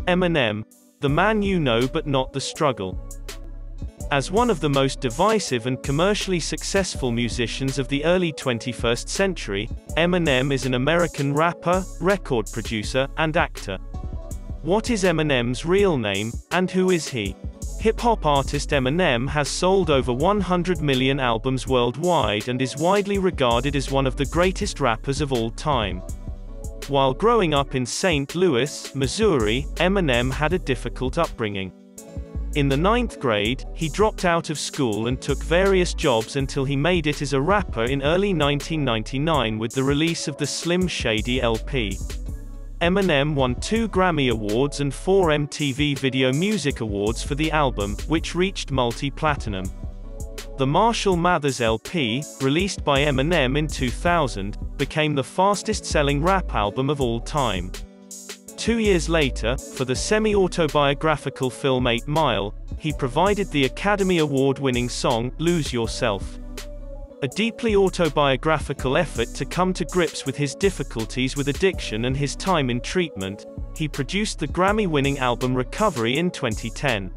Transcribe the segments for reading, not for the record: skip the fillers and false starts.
Eminem, the man you know but not the struggle. As one of the most divisive and commercially successful musicians of the early 21st century, Eminem is an American rapper, record producer, and actor. What is Eminem's real name, and who is he? Hip-hop artist Eminem has sold over 100 million albums worldwide and is widely regarded as one of the greatest rappers of all time. While growing up in St. Louis, Missouri, Eminem had a difficult upbringing. In the 9th grade, he dropped out of school and took various jobs until he made it as a rapper in early 1999 with the release of the Slim Shady LP. Eminem won 2 Grammy Awards and 4 MTV Video Music Awards for the album, which reached multi-platinum. The Marshall Mathers LP, released by Eminem in 2000, became the fastest-selling rap album of all time. 2 years later, for the semi-autobiographical film 8 Mile, he provided the Academy Award-winning song, Lose Yourself. A deeply autobiographical effort to come to grips with his difficulties with addiction and his time in treatment, he produced the Grammy-winning album Recovery in 2010.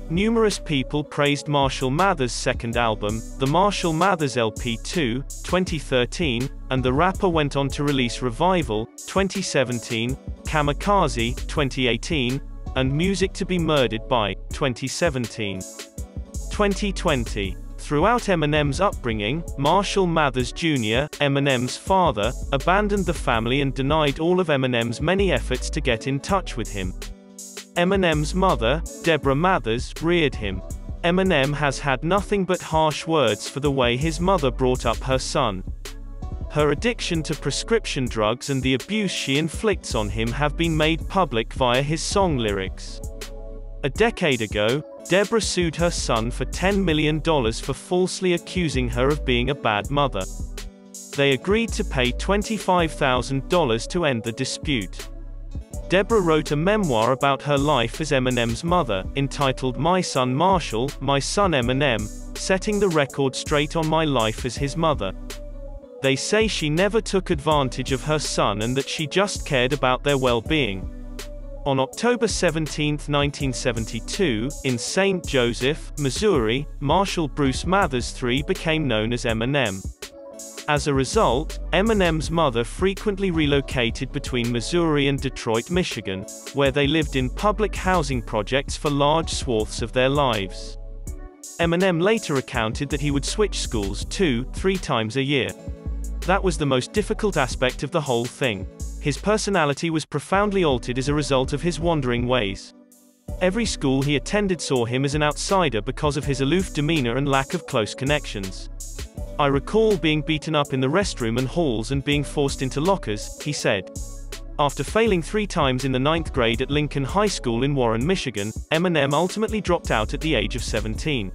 Numerous people praised Marshall Mathers' second album, the Marshall Mathers LP 2, 2013, and the rapper went on to release Revival, 2017, Kamikaze, 2018, and Music to Be Murdered By, 2017. 2020. Throughout Eminem's upbringing, Marshall Mathers Jr., Eminem's father, abandoned the family and denied all of Eminem's many efforts to get in touch with him. Eminem's mother, Deborah Mathers, reared him. Eminem has had nothing but harsh words for the way his mother brought up her son. Her addiction to prescription drugs and the abuse she inflicts on him have been made public via his song lyrics. A decade ago, Deborah sued her son for $10 million for falsely accusing her of being a bad mother. They agreed to pay $25,000 to end the dispute. Deborah wrote a memoir about her life as Eminem's mother, entitled My Son Marshall, My Son Eminem, setting the record straight on my life as his mother. They say she never took advantage of her son and that she just cared about their well-being. On October 17, 1972, in St. Joseph, Missouri, Marshall Bruce Mathers III became known as Eminem. As a result, Eminem's mother frequently relocated between Missouri and Detroit, Michigan, where they lived in public housing projects for large swaths of their lives. Eminem later recounted that he would switch schools 2-3 times a year. That was the most difficult aspect of the whole thing. His personality was profoundly altered as a result of his wandering ways. Every school he attended saw him as an outsider because of his aloof demeanor and lack of close connections. I recall being beaten up in the restroom and halls and being forced into lockers, he said. After failing 3 times in the 9th grade at Lincoln High School in Warren, Michigan, Eminem ultimately dropped out at the age of 17.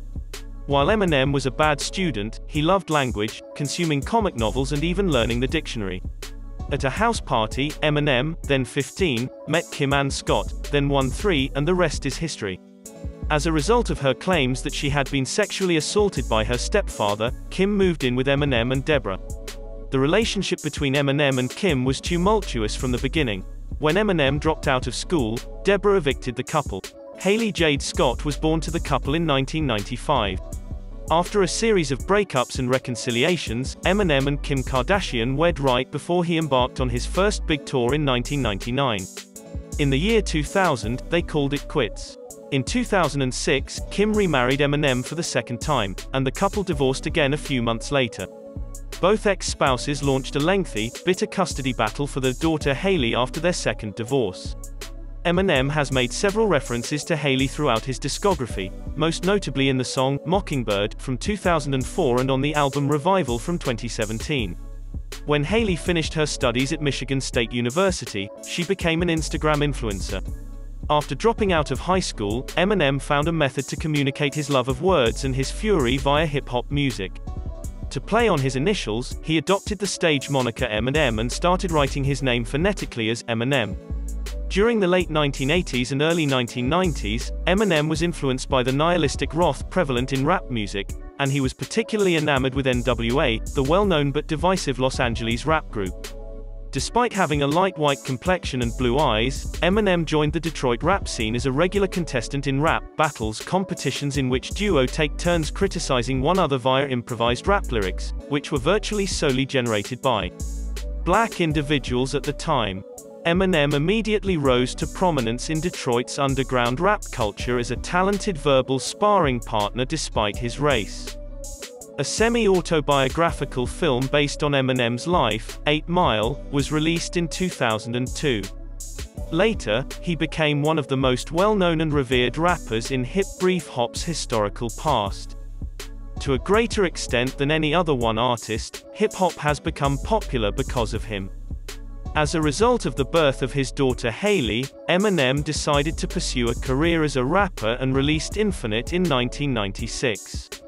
While Eminem was a bad student, he loved language, consuming comic novels and even learning the dictionary. At a house party, Eminem, then 15, met Kim Ann Scott, then 13, and the rest is history. As a result of her claims that she had been sexually assaulted by her stepfather, Kim moved in with Eminem and Deborah. The relationship between Eminem and Kim was tumultuous from the beginning. When Eminem dropped out of school, Deborah evicted the couple. Haley Jade Scott was born to the couple in 1995. After a series of breakups and reconciliations, Eminem and Kim Kardashian wed right before he embarked on his first big tour in 1999. In the year 2000, they called it quits. In 2006, Kim remarried Eminem for the second time, and the couple divorced again a few months later. Both ex-spouses launched a lengthy, bitter custody battle for their daughter Haley after their second divorce. Eminem has made several references to Haley throughout his discography, most notably in the song Mockingbird from 2004 and on the album Revival from 2017. When Haley finished her studies at Michigan State University, she became an Instagram influencer. After dropping out of high school, Eminem found a method to communicate his love of words and his fury via hip-hop music. To play on his initials, he adopted the stage moniker Eminem and started writing his name phonetically as Eminem. During the late 1980s and early 1990s, Eminem was influenced by the nihilistic wrath prevalent in rap music, and he was particularly enamored with NWA, the well-known but divisive Los Angeles rap group. Despite having a light white complexion and blue eyes, Eminem joined the Detroit rap scene as a regular contestant in rap battles competitions in which duo take turns criticizing one another via improvised rap lyrics, which were virtually solely generated by black individuals at the time. Eminem immediately rose to prominence in Detroit's underground rap culture as a talented verbal sparring partner despite his race. A semi-autobiographical film based on Eminem's life, 8 Mile, was released in 2002. Later, he became one of the most well-known and revered rappers in hip-hop's historical past. To a greater extent than any other one artist, hip-hop has become popular because of him. As a result of the birth of his daughter Haley, Eminem decided to pursue a career as a rapper and released Infinite in 1996.